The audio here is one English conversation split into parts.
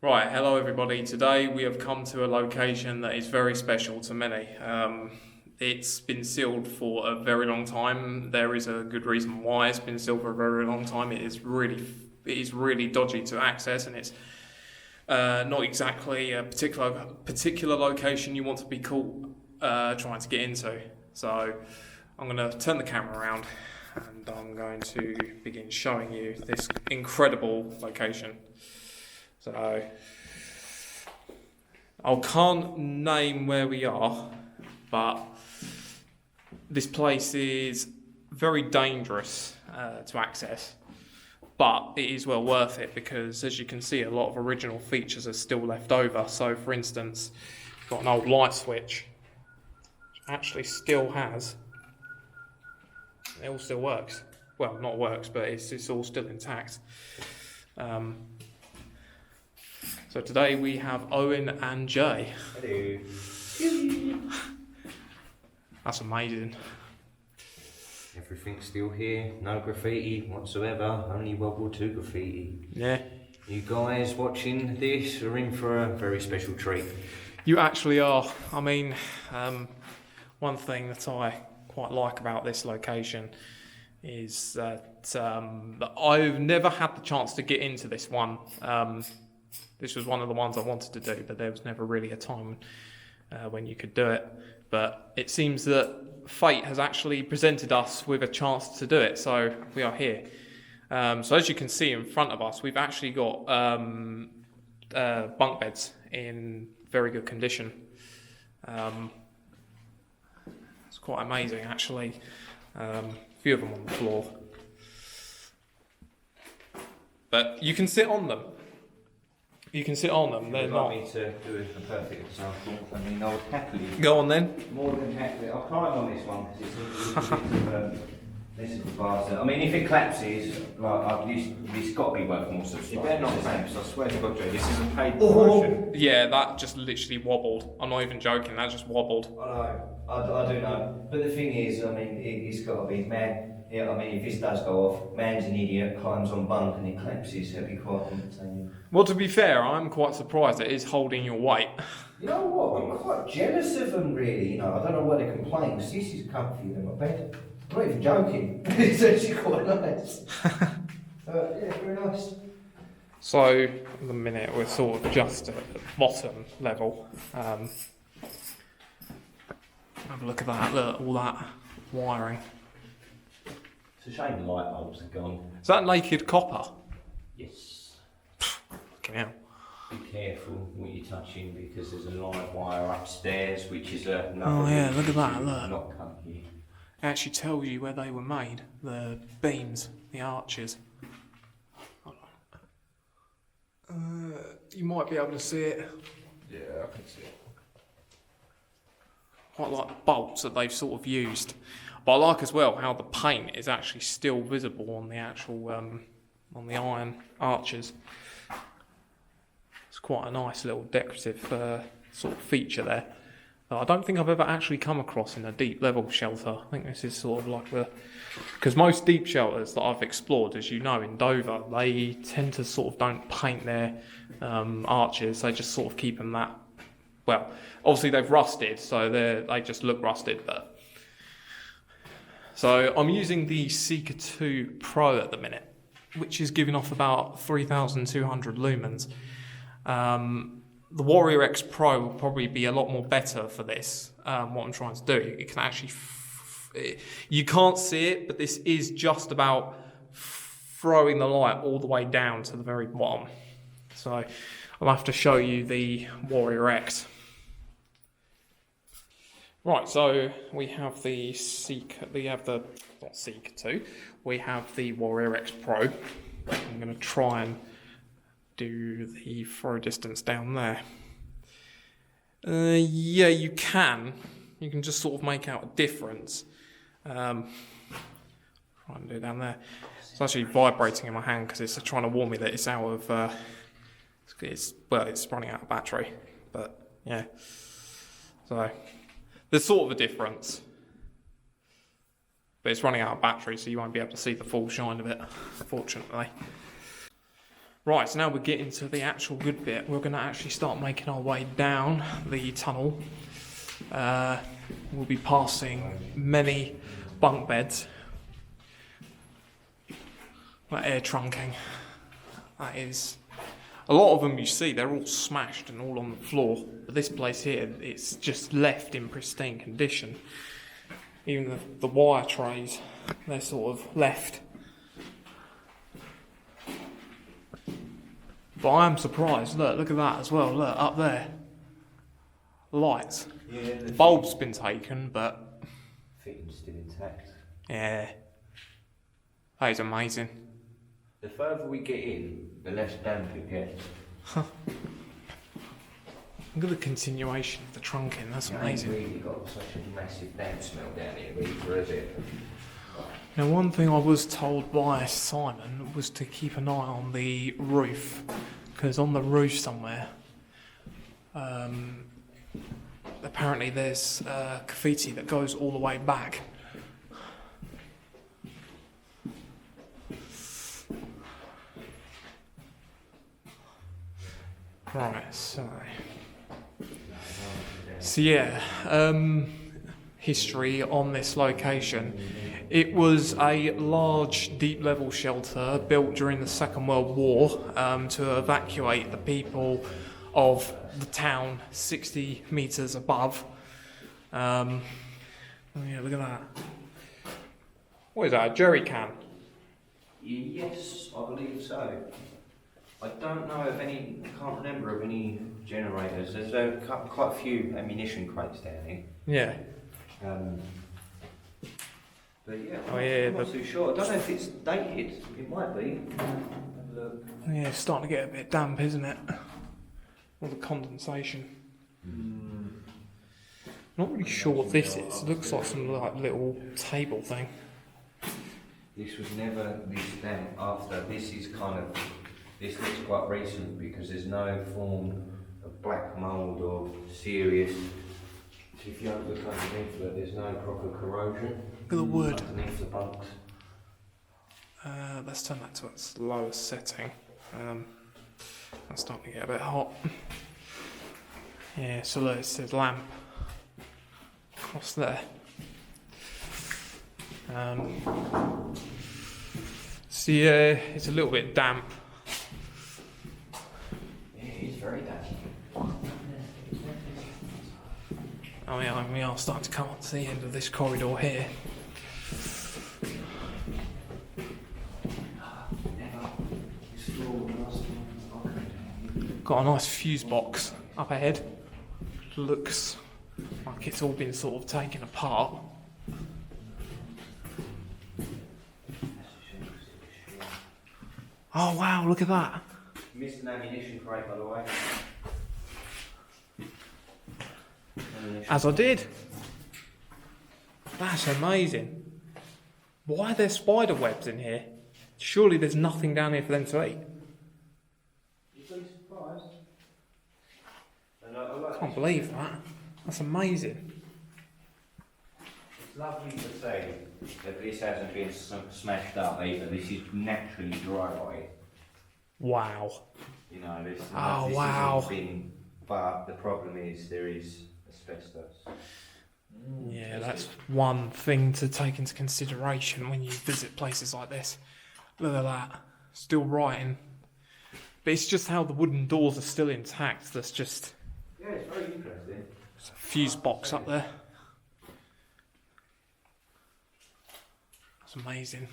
Right, hello everybody. Today we have come to a location that is very special to many. It's been sealed for a very long time. There is a good reason why it's been sealed for a very long time. It is really dodgy to access, and it's not exactly a particular location you want to be caught trying to get into. So I'm going to turn the camera around and I'm going to begin showing you this incredible location. So I can't name where we are, but this place is very dangerous to access, but it is well worth it because, as you can see, a lot of original features are still left over. So, for instance, you've got an old light switch, which actually still has, it all still works. Well, not works, but it's all still intact. So today we have Owen and Jay. Hello. That's amazing. Everything's still here, no graffiti whatsoever, only World War II graffiti. Yeah. You guys watching this are in for a very special treat. You actually are. I mean, one thing that I quite like about this location is that I've never had the chance to get into this one. This was one of the ones I wanted to do, but there was never really a time when you could do it. But it seems that fate has actually presented us with a chance to do it, so we are here. So as you can see in front of us, we've actually got bunk beds in very good condition. It's quite amazing, actually. A few of them on the floor. But you can sit on them. You can sit on them. They're not. Me to do a perfect example. I mean, I would happily. Go on then. More than happily. I'll climb on this one because it's a bit of this is the bastard. I mean, if it collapses, like this got to be worth more substance. It better not collapse. I swear to God, Joe, this is a paid promotion. Yeah, that just literally wobbled. I'm not even joking. That just wobbled. I know. I do know. But the thing is, I mean, it's got to be man. Yeah, I mean, if this does go off, man's an idiot, climbs on bunk and it collapses, that'd be quite entertaining. Well, to be fair, I'm quite surprised it is holding your weight. You know what, I'm quite jealous of them really, you know, I don't know why they complain, because this is comfier than my bed. I'm not even joking, it's actually quite nice. Yeah, very nice. So, at the minute, we're sort of just at the bottom level. Have a look at that, look, all that wiring. It's a shame the light bulbs are gone. Is that naked copper? Yes. Fucking hell. Be careful what you're touching because there's a live wire upstairs which is another. Oh yeah, look at that, look. Not come here. It actually tells you where they were made, the beams, the arches. You might be able to see it. Yeah, I can see it. Quite like the bolts that they've sort of used. But I like as well how the paint is actually still visible on the actual, on the iron arches. It's quite a nice little decorative sort of feature there. I don't think I've ever actually come across in a deep level shelter. I think this is sort of like because most deep shelters that I've explored, as you know, in Dover, they tend to sort of don't paint their arches. They just sort of keep them that, well, obviously they've rusted, so they just look rusted, but. So I'm using the Seeker 2 Pro at the minute, which is giving off about 3,200 lumens. The Warrior X Pro will probably be a lot more better for this, what I'm trying to do. It can actually, you can't see it, but this is just about throwing the light all the way down to the very bottom. So I'll have to show you the Warrior X. Right, so we have the Seeker, not Seeker 2, we have the Warrior X Pro. I'm going to try and do the throw distance down there. Yeah, you can just sort of make out a difference. Try and do it down there. It's actually vibrating in my hand because it's trying to warn me that it's out of, it's running out of battery, but yeah, so. There's sort of a difference, but it's running out of battery, so you won't be able to see the full shine of it, unfortunately. Right, so now we're getting to the actual good bit. We're going to actually start making our way down the tunnel. We'll be passing many bunk beds. That air trunking. That is... A lot of them you see, they're all smashed and all on the floor. But this place here, it's just left in pristine condition. Even the wire trays, they're sort of left. But I am surprised. Look at that as well. Look, up there. Lights. Yeah, the bulb's been taken, but... Fitting's still intact. Yeah. That is amazing. The further we get in, the less damp it gets. Look at the continuation of the trunking. That's amazing. It ain't really got such a massive damp smell down here, either, is it? Now, one thing I was told by Simon was to keep an eye on the roof, because on the roof somewhere, apparently there's graffiti that goes all the way back. Right, so yeah, history on this location. It was a large deep level shelter built during the Second World War to evacuate the people of the town 60 metres above. Yeah, look at that. What is that, a jerry can? Yes, I believe so. I don't know of any, I can't remember of any generators. There's quite a few ammunition crates down here. Yeah. But yeah, Oh, yeah, I'm not too sure. I don't know if it's dated. It might be. Have a look. Yeah, it's starting to get a bit damp, isn't it? All the condensation. Not really sure what this is. It looks like some little table thing. This was never this damp after. This is kind of, this looks quite recent because there's no form of black mould or serious. If you look underneath it, there's no proper corrosion. Look at the wood. Underneath the bunks. Let's turn that to its lowest setting. That's starting to get a bit hot. Yeah, so look, it says lamp across there. So yeah, it's a little bit damp. Yeah, it's very damp. Oh yeah, we are starting to come up to the end of this corridor here. Got a nice fuse box up ahead. Looks like it's all been sort of taken apart. Oh wow, look at that. Missed an ammunition crate, by the way. As I did. That's amazing. Why are there spider webs in here? Surely there's nothing down here for them to eat. You'd be surprised. I can't believe that. That's amazing. It's lovely to see that this hasn't been smashed up either. This is naturally dry. Wow. You know, this wow. hasn't been, but the problem is there is asbestos. Yeah, that's one thing to take into consideration when you visit places like this. Look at that. Still writing. But it's just how the wooden doors are still intact. That's just... Yeah, it's very interesting. There's a fuse box up there. That's amazing.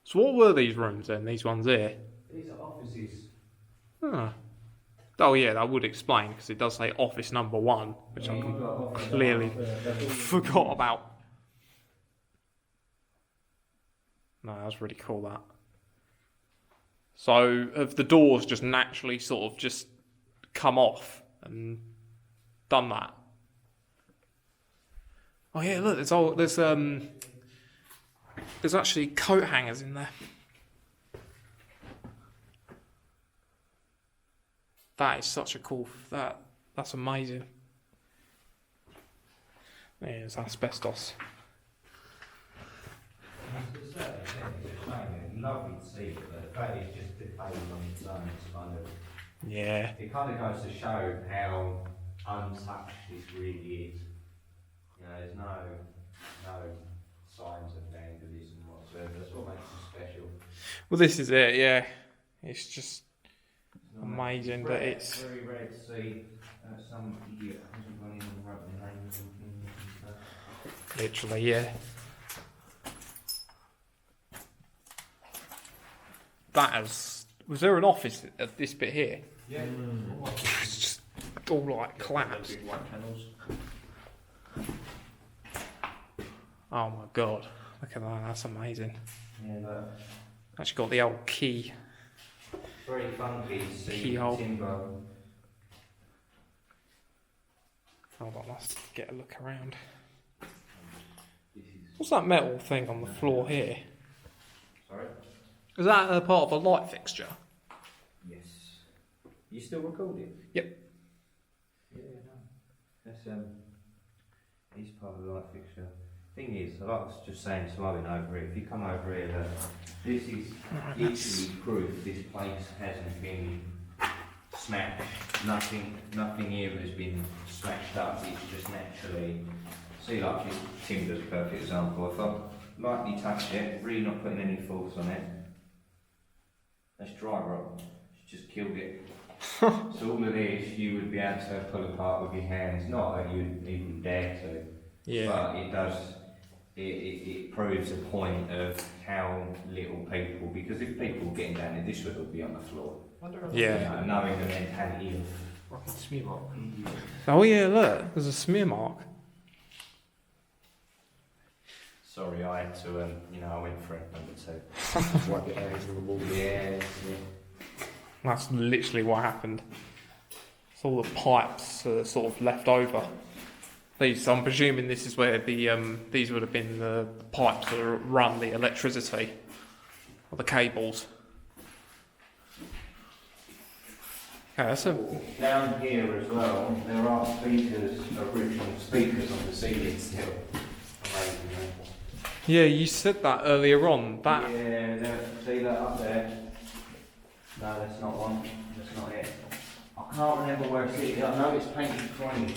So what were these rooms then, these ones here? These are offices. Huh. Oh yeah, that would explain, because it does say office number 1, which I clearly forgot about. No, that's really cool, that. So have the doors just naturally sort of just come off and done that? Oh yeah, look, there's actually coat hangers in there. That is such a cool... That's amazing. There's asbestos. lovely to see, but the fact it's just defaced on its own, it's kind of, Yeah. it kind of goes to show how untouched this really is. You know, there's no signs of vandalism whatsoever. That's what makes it special. Well, this is it. Yeah. It's just It's not- amazing, it's but rare, it's very rare to see some idiot hasn't gone in and wrote their names and things and stuff. literally, yeah. Was there an office at this bit here? Yeah. It's just all like collapsed. Big white panels. Oh my god. Look at that, that's amazing. Yeah, look. Actually got the old key. Very funky to see Keyhole. timber. Hold on, let's get a look around. This is, What's that metal thing on the floor here? sorry? Is that a part of a light fixture? Yes. You still recording? Yep. Yeah, no. That's it's part of the light fixture. Thing is, like I was just saying to Owen over here, if you come over here, look, this is Right, literally proof this place hasn't been smashed. Nothing here has been smashed up. It's just naturally. See, like this timber's a perfect example. If I lightly touch it, really not putting any force on it, that's dry rot. It's just killed it. So all of this you would be able to pull apart with your hands. Not that you'd even dare to. Yeah. But it does. It proves a point of how little people. Because if people were getting down here, this would all be on the floor. Yeah. You know, knowing the mentality of. Fucking smear mark. Oh yeah, look, there's a smear mark. Sorry, I had to. I went for it number 2. Wipe your hands on the wall. Yeah. That's literally what happened. It's all the pipes sort of left over. These, I'm presuming this is where these would have been the pipes that run the electricity, or the cables. Okay, that's a... Down here as well, there are speakers, original speakers on the ceiling still. Amazing, eh? Yeah, you said that earlier on. That Yeah, see that up there? No, that's not one. That's not it. I can't remember where it's sitting. I know it's painted cream,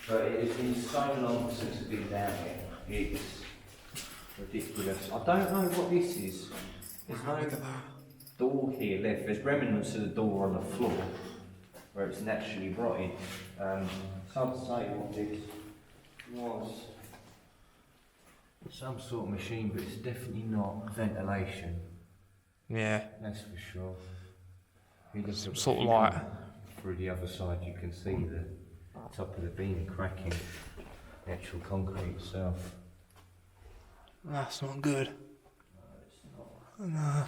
but it has been so long since it's been down here. It's ridiculous. I don't know what this is. There's no door here left. There's remnants of the door on the floor where it's naturally rotted. It's hard to say what this was. Some sort of machine, but it's definitely not ventilation. yeah, That's for sure. some sort of like Through the other side, you can see the top of the beam cracking, the actual concrete itself. that's not good. No, it's not. No.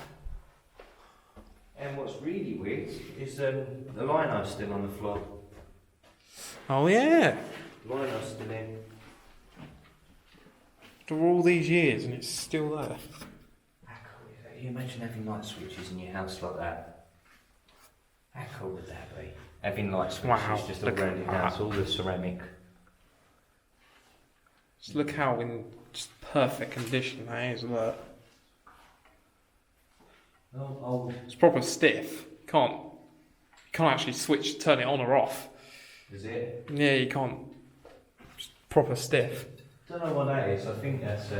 And what's really weird is the lino's still on the floor. Oh yeah, The lino's still in. after all these years and it's still there. How cool is that? You imagine having light switches in your house like that? How cool would that be? Having light switches Wow, just all look around at your house, that. all the ceramic. Just look how in just perfect condition that is. Look, Oh, it's proper stiff. Can't actually turn it on or off. is it? Yeah, you can't. Just proper stiff. Don't know what that is. I think that's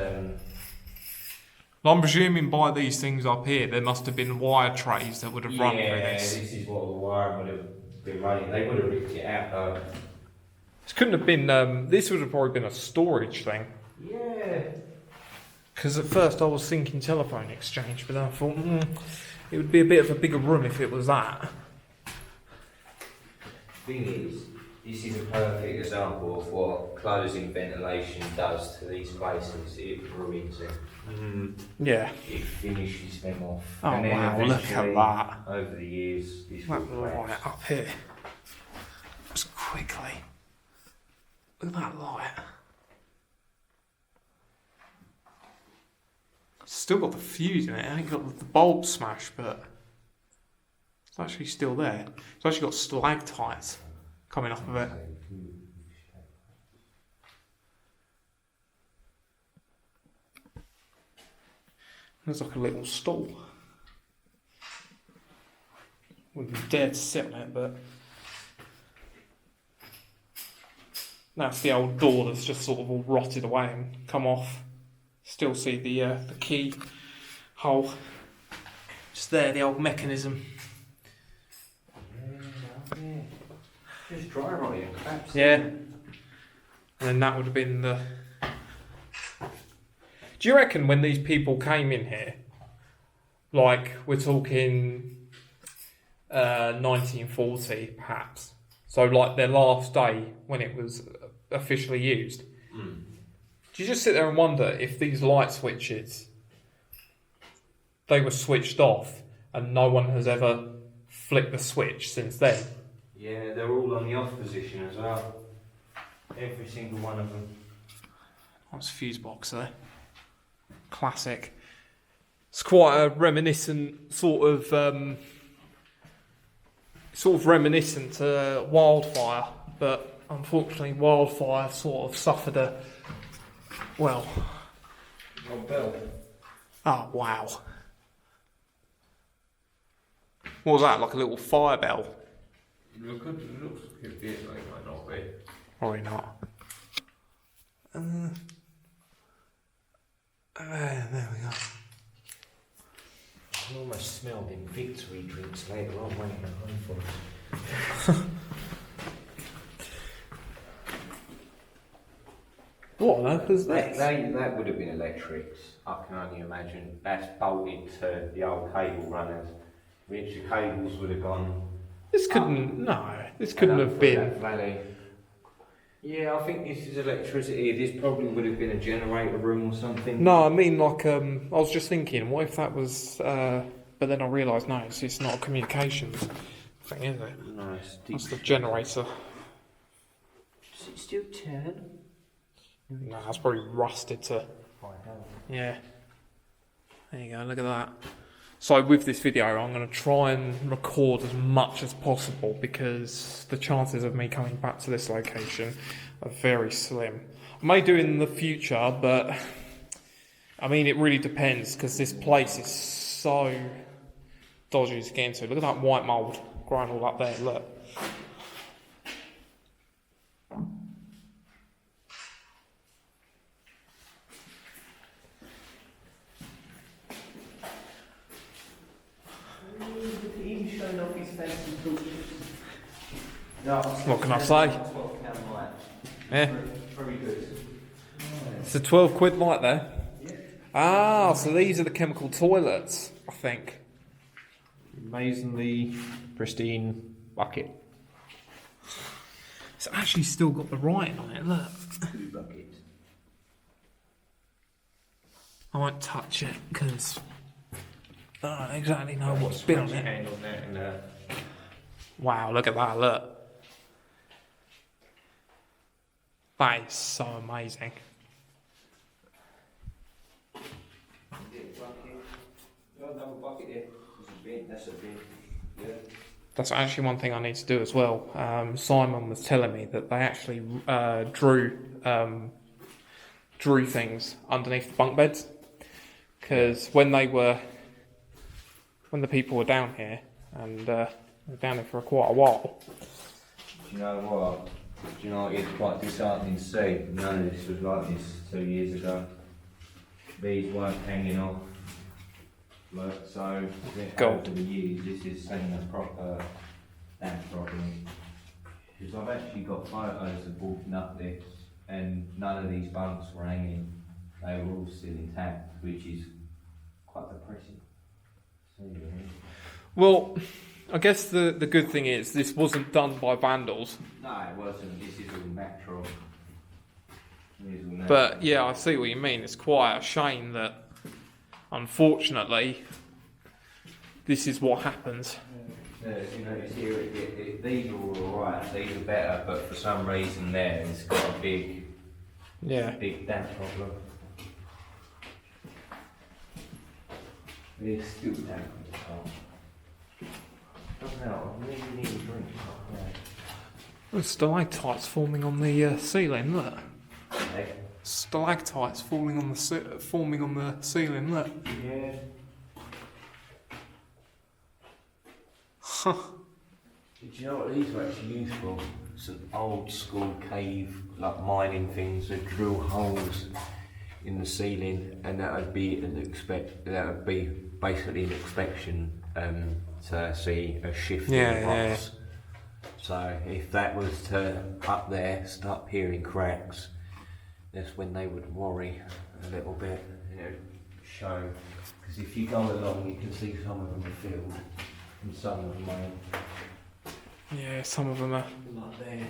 Well, I'm presuming by these things up here, there must have been wire trays that would have run through this. this is what the wire would have been running. They would have ripped it out though. This couldn't have been. This would have probably been a storage thing. Yeah. Because at first I was thinking telephone exchange, but then I thought it would be a bit of a bigger room if it was that. Thing is, this is a perfect example of what closing ventilation does to these places. It ruins it. Yeah. It finishes them off. Oh and then wow! Look at eventually, that. Over the years, this will That collapse. light up here. Just quickly. Look at that light. Still got the fuse in it. I ain't got the bulb smashed, but it's actually still there. It's actually got stalactites coming off of it. There's like a little stool. Wouldn't dare to sit on it, but that's the old door that's just sort of all rotted away and come off. Still see the key hole. Just there, the old mechanism. Yeah. Just dry rot it, perhaps. Yeah. And then that would have been the... Do you reckon when these people came in here, like we're talking 1940 perhaps, so like their last day when it was officially used, do you just sit there and wonder if these light switches, they were switched off and no one has ever flicked the switch since then? Yeah, they're all on the off position as well. Every single one of them. That's a fuse box there. Classic. It's quite a reminiscent sort of reminiscent to Wildfire, but unfortunately Wildfire sort of suffered a, well... Oh, bell. Oh, wow. What was that, like a little fire bell? It looks like a bit like it might not be. Probably not. There we go. I can almost smell them victory drinks later on when you're home for it. What on earth is this? That would have been electrics, I can only imagine. That's bolted to the old cable runners, which the cables would have gone. This couldn't, no, this couldn't have been. Valley. Yeah, I think this is electricity. This probably would have been a generator room or something. No, I mean like, I was just thinking, what if that was, but then I realised, no, it's not a communications thing, is it? No, it's deep. That's the generator. Does it still turn? No, that's probably rusted to, yeah. There you go, look at that. So with this video, I'm going to try and record as much as possible because the chances of me coming back to this location are very slim. I may do it in the future, but I mean, it really depends because this place is so dodgy to get into. Look at that white mould growing all up there, look. What can I say? Yeah. Very good. It's a 12 quid light there. Ah, so these are the chemical toilets, I think. Amazingly pristine bucket. It's actually still got the writing on it, look. Two buckets. I won't touch it because I don't exactly know what's been on it. Wow, look at that, look. That is so amazing. That's actually one thing I need to do as well. Simon was telling me that they actually drew things underneath the bunk beds because when the people were down here and they were down here for quite a while. Do you know what? Do you know what, it's quite disheartening to see? None of this was like this 2 years ago. These weren't hanging off. Look, so over the years, this is seen a proper damp problem. Because I've actually got photos of walking up this, and none of these bunks were hanging. They were all still intact, which is quite depressing. Well, I guess the good thing is this wasn't done by vandals. No, it wasn't. This is all natural. But yeah, I see what you mean. It's quite a shame that, unfortunately, this is what happens. You notice here, these are all alright. These are better, but for some reason there, it's got a big damp problem. It's still damp on the top. Doesn't help. I really need a drink. There's stalactites forming on the ceiling, look. Okay. stalactites forming on the ceiling. Look. Yeah. Huh. Do you know what these are actually used for? Some old school cave, like mining things that drill holes in the ceiling, and that would be basically an inspection to see a shift in the rocks. So if that was to up there start appearing cracks, that's when they would worry a little bit, you know, show. Because if you go along, you can see some of them are filled, and some of them ain't. Yeah, some of them are. Like there.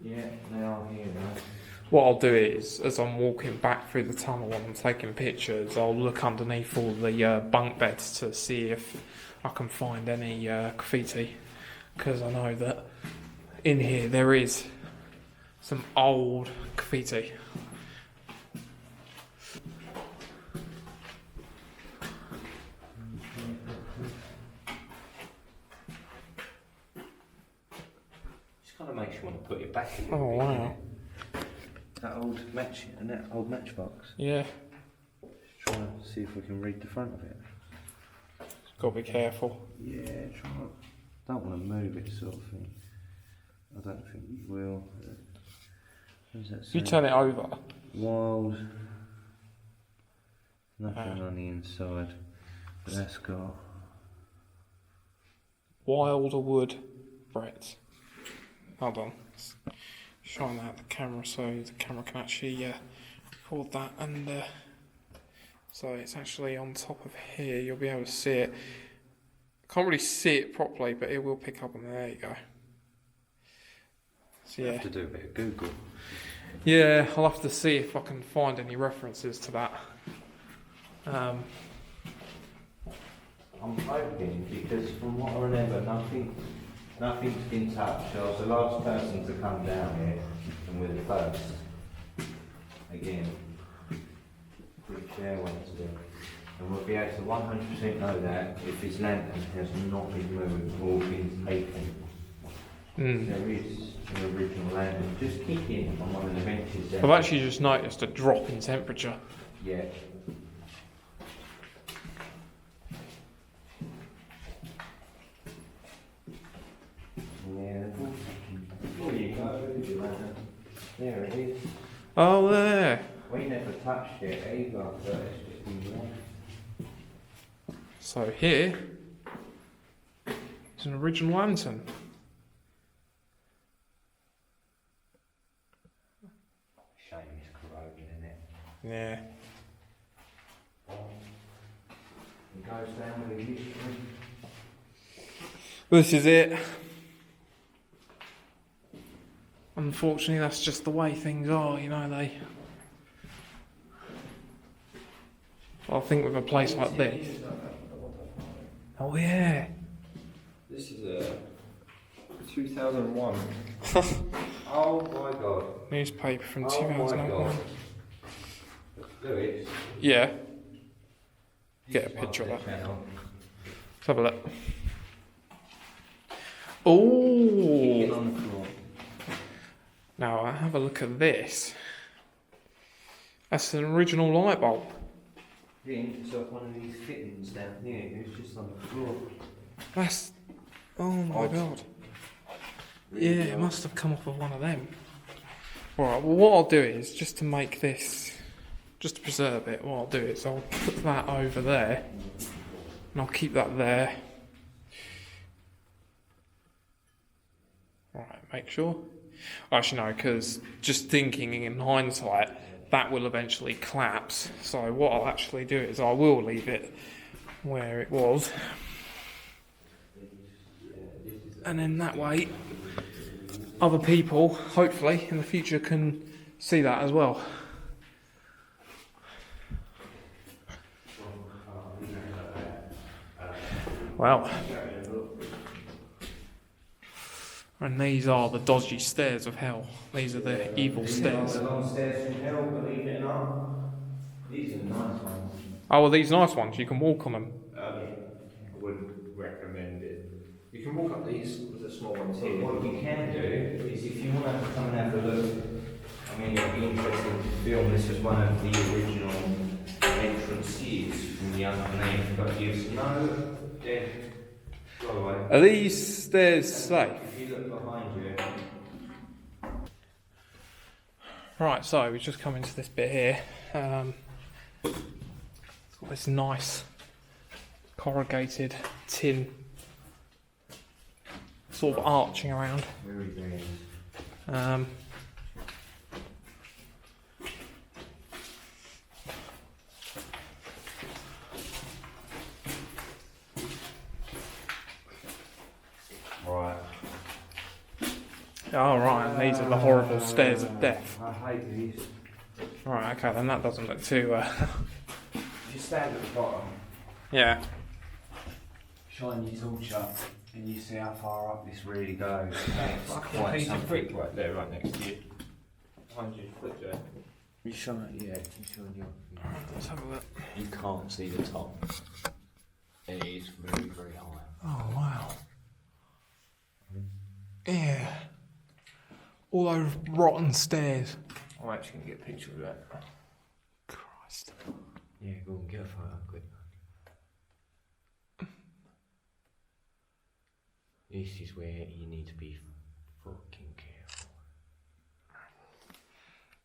Yeah, they are here now. What I'll do is, as I'm walking back through the tunnel and I'm taking pictures, I'll look underneath all the bunk beds to see if I can find any graffiti. Because I know that in here there is some old graffiti. Just kind of makes you want to put it back in. Oh wow. That old matchbox. Yeah. Just try and see if we can read the front of it. Gotta be careful. Yeah, try. Don't want to move it, sort of thing. I don't think you will. What does that say? If you turn it over. Wild. Nothing on the inside. But that's got. Wildwood Brett. Hold on. Shine that at the camera so the camera can actually record that, and so it's actually on top of here. You'll be able to see it. Can't really see it properly, but it will pick up on there. There you go. So yeah. Have to do a bit of Google. Yeah, I'll have to see if I can find any references to that. I'm hoping, because from what I remember, nothing's been touched. I was the last person to come down here, and we're the first. Again, which chair went to do. And we'll be able to 100% know that if his lantern has not been moved or been taken. There is an original lantern just kicking on one of the benches there. I've actually just noticed a drop in temperature. Yeah. Yeah. Oh, you go. There it is. Oh, there. We never touched it either, but it's just been there. So here is an original lantern. Shame it's corroded, isn't it? Yeah. It goes down with the history. This is it. Unfortunately, that's just the way things are, you know, I think with a place like this. Oh yeah. This is a 2001. Oh my god. Newspaper from Oh 2001. my god. Lewis. Yeah. Get a picture of that. Let's have a look. Oh. On the floor. Now I have a look at this. That's an original light bulb. Yeah, it's off one of these fittings down here. It's just on the floor. That's. Oh my god. Yeah, it must have come off of one of them. Alright, well, what I'll do is, just to make this. Just to preserve it, what I'll do is I'll put that over there. And I'll keep that there. Alright, make sure. Actually, no, because just thinking in hindsight, that will eventually collapse. So what I'll actually do is I will leave it where it was. And then that way, other people, hopefully, in the future can see that as well. Wow. And these are the dodgy stairs of hell. These are the evil stairs. The long stairs from hell, believe it or not. These are the nice ones. Oh, are these nice ones? You can walk on them. I wouldn't recommend it. You can walk up these with the small ones So here. what you can do is if you want to come and have a look, I mean, it'll be film. This is one of the original entrances from the underneath, but there's no dead. Go away. Are these stairs safe? If you look behind you. Right, so we've just come into this bit here. It's got this nice corrugated tin sort of arching around. Very green. Right. Oh right, and these are the horrible stairs of death. I hate these. Right, okay, then that doesn't look too... If you stand at the bottom, yeah. shine your torch up, and you see how far up this really goes. It's Fucking quite piece of something. brick right there, right next to you. Behind you, flip there. You shine, yeah, you shine your. Let's have a look. You can't see the top. It is very, very high. Oh wow. Yeah. All those rotten stairs. I'm actually going to get a picture of that. Christ. Yeah, go and get a photo, quick. This is where you need to be fucking careful.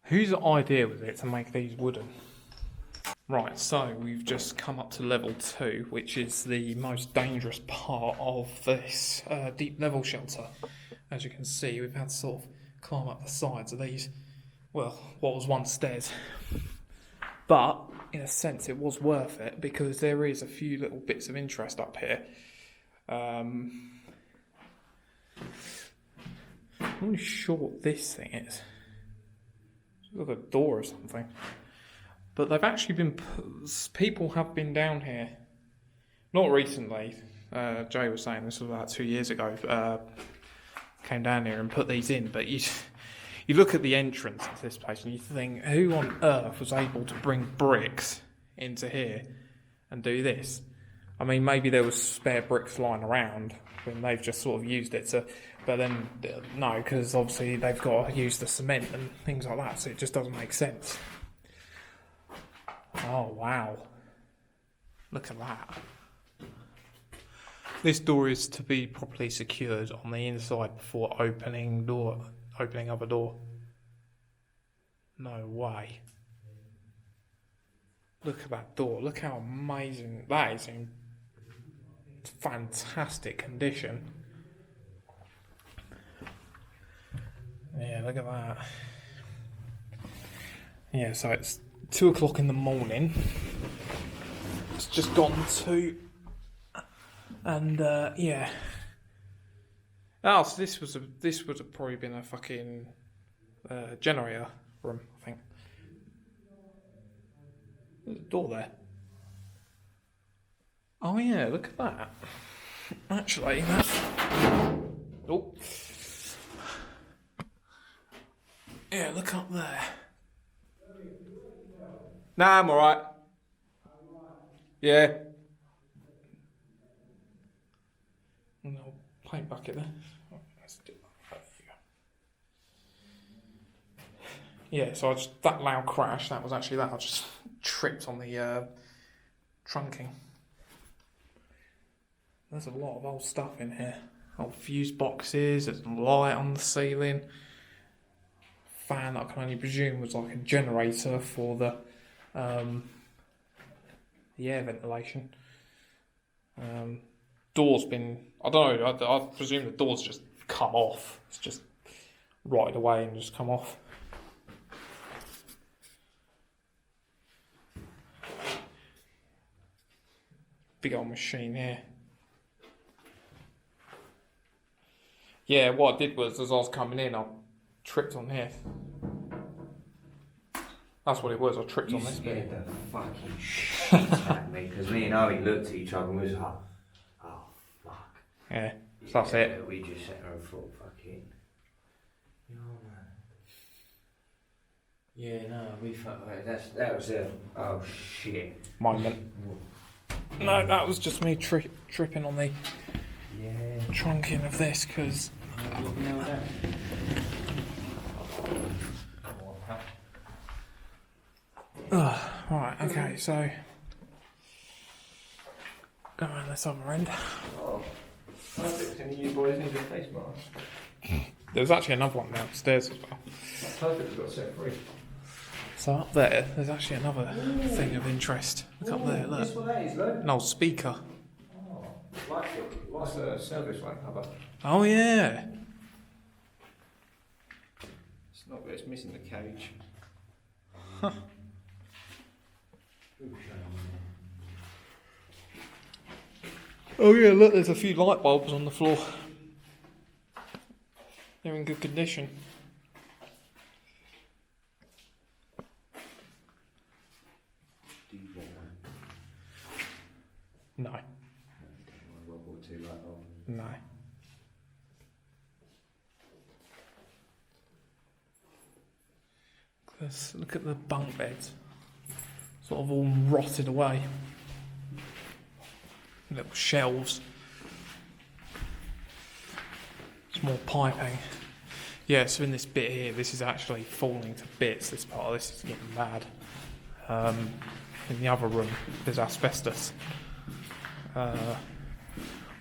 Whose idea was it to make these wooden? Right, so we've just come up to level 2, which is the most dangerous part of this deep level shelter. As you can see, we've had to sort of climb up the sides of these, well, what was once stairs. But, in a sense, it was worth it, because there is a few little bits of interest up here. I'm not really sure what this thing is. It's like a door or something. But they've actually been... People have been down here. Not recently. Jay was saying this was about 2 years ago. Came down here and put these in. But you look at the entrance to this place and you think, who on earth was able to bring bricks into here and do this? I mean, maybe there was spare bricks lying around when they've just sort of used it to... But then, no, because obviously they've got to use the cement and things like that. So it just doesn't make sense. Oh, wow. Look at that. This door is to be properly secured on the inside before opening other door. No way. Look at that door. Look how amazing that is in fantastic condition. Yeah, look at that. Yeah, so it's 2 o'clock in the morning. It's just gone 2. And yeah. Oh, so this would have probably been a fucking generator room, I think. There's a door there. Oh yeah, look at that. Actually, that's... Oh. Yeah, look up there. Nah, I'm alright. Yeah. No paint bucket there. Let's do that. Yeah, so that loud crash, that was actually that. I just tripped on the trunking. There's a lot of old stuff in here. Old fuse boxes, there's a light on the ceiling. Fan that I can only presume was like a generator for the air ventilation. Door's been, I don't know, I presume the door's just come off. It's just rotted away and just come off. Big old machine here. Yeah, what I did was, as I was coming in, I tripped on here. That's what it was, I tripped on this bit. You scared the fucking shit out of me, because me and Owen looked at each other and was like, oh, fuck. Yeah, so that's it. We just sat there and thought, fucking... Yeah, no, we fucked that was a... Oh, shit. Moment. No, that was just me tripping on the trunking of this, because... Right, okay, so go around this other end. Oh, perfect. And you boys need a face mask. There's actually another one downstairs as well. That's perfect, we've got set free. So up there's actually another thing of interest. Look up there, look. That's what that is, look. An old speaker. Oh, like a service light cover. Oh yeah. It's not, but it's missing the cage. Oh yeah, look, there's a few light bulbs on the floor. They're in good condition. Do you want one? No, World War II light bulb. no. Let's look at the bunk beds. Sort of all rotted away. Little shelves. Some more piping. Yeah, so in this bit here, this is actually falling to bits. This part of this is getting bad. In the other room, there's asbestos all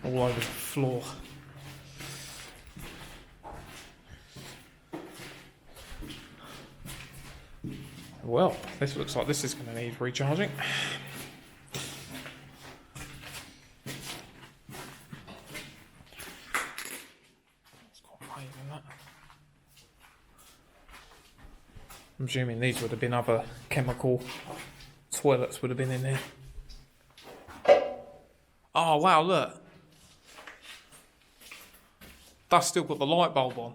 over the floor. Well, this looks like this is going to need recharging. It's quite high than that. I'm assuming these would have been other chemical toilets would have been in here. Oh wow, look. That's still got the light bulb on.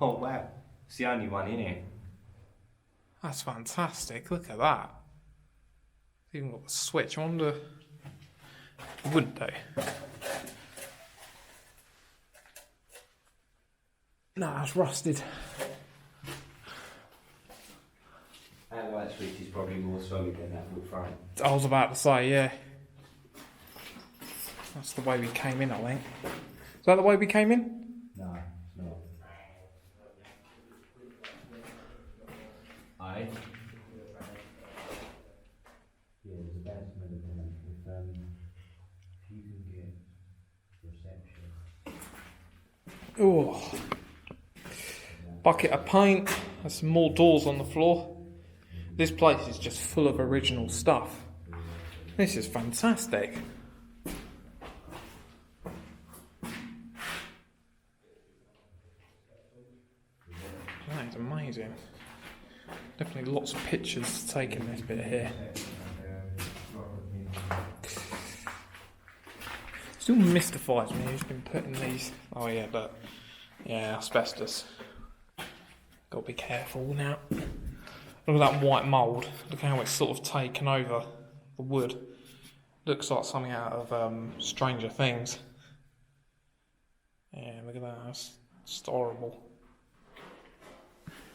Oh wow, it's the only one in here. That's fantastic. Look at that. It's even got the switch. I wonder. It wouldn't do. No, that's rusted. That light switch is probably more solid than that wood frame. I was about to say, yeah. That's the way we came in, I think. Is that the way we came in? No, it's not. Aye. Yeah, there's a bad smell of them. If you can get reception. Oh. Bucket of paint. There's some more doors on the floor. This place is just full of original stuff. This is fantastic. That is amazing. Definitely lots of pictures taken this bit here. Still mystifies me who's been putting these. Oh yeah, but yeah, asbestos. Got to be careful now. Look at that white mould. Look how it's sort of taken over the wood. Looks like something out of Stranger Things. Yeah, look at that. That's horrible.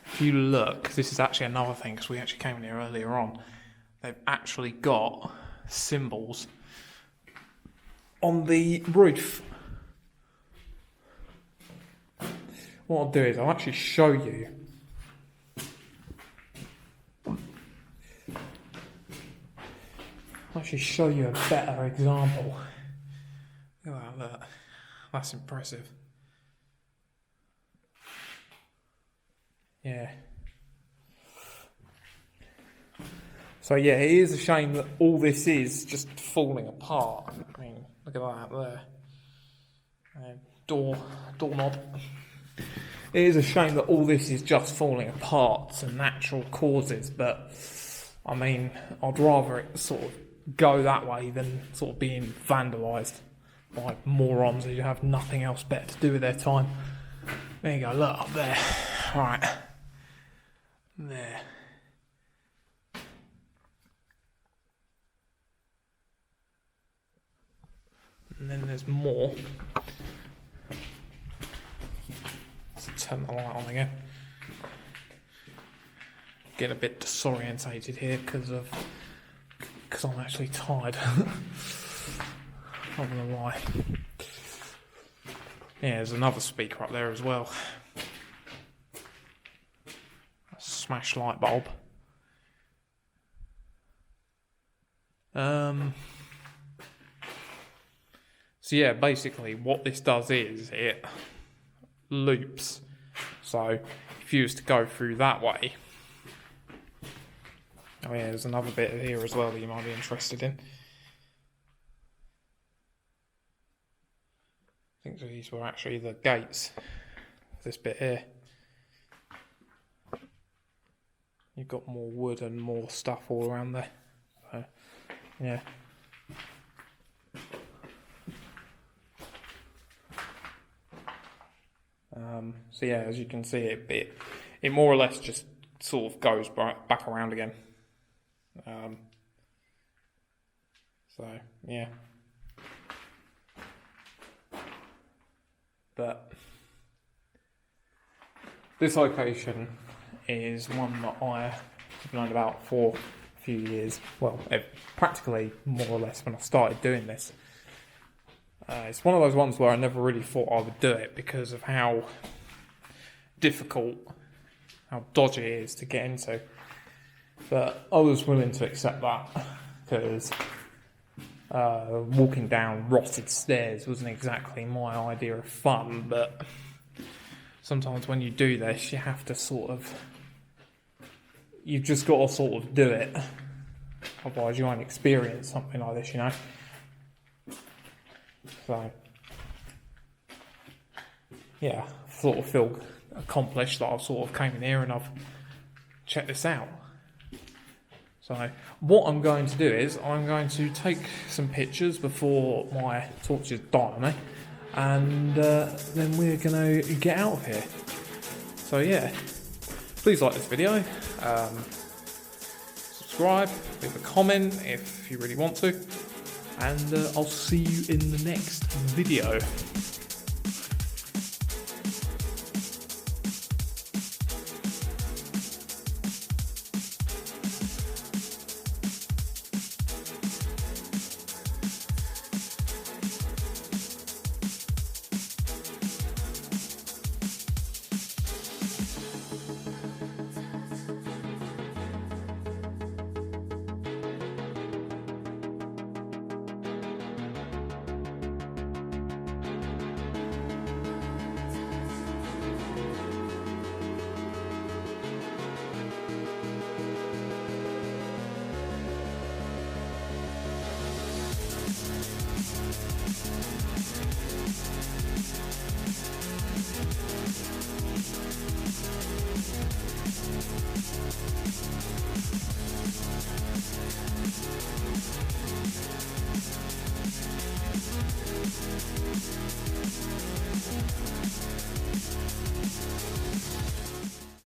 If you look, this is actually another thing, because we actually came in here earlier on. They've actually got symbols on the roof. What I'll do is I'll actually show you. I'll actually show you a better example. Look at that, look. That's impressive. Yeah. So yeah, it is a shame that all this is just falling apart. I mean, look at that there. Doorknob. It is a shame that all this is just falling apart to natural causes, but I mean, I'd rather it sort of go that way than sort of being vandalised by morons who have nothing else better to do with their time. There you go, look up there. Right. There. And then there's more. Let's turn the light on again. Get a bit disorientated here because I'm actually tired. Not gonna lie. Yeah, there's another speaker up there as well. A smashed light bulb. So yeah, basically what this does is it loops. So if you was to go through that way, oh yeah, there's another bit here as well that you might be interested in. I think these were actually the gates. This bit here. You've got more wood and more stuff all around there. So, yeah. So yeah, as you can see, it more or less just sort of goes back around again. So yeah, but this location is one that I have known about for a few years. Well, practically more or less when I started doing this. It's one of those ones where I never really thought I would do it because of how difficult, how dodgy it is to get into. But I was willing to accept that because walking down rotted stairs wasn't exactly my idea of fun. But sometimes when you do this, you have to you've just got to sort of do it. Otherwise you won't experience something like this, you know. So, yeah, I sort of feel accomplished that I've sort of came in here and I've checked this out. So, what I'm going to do is I'm going to take some pictures before my torches die on me, and then we're going to get out of here. So, yeah, please like this video, subscribe, leave a comment if you really want to. And I'll see you in the next video.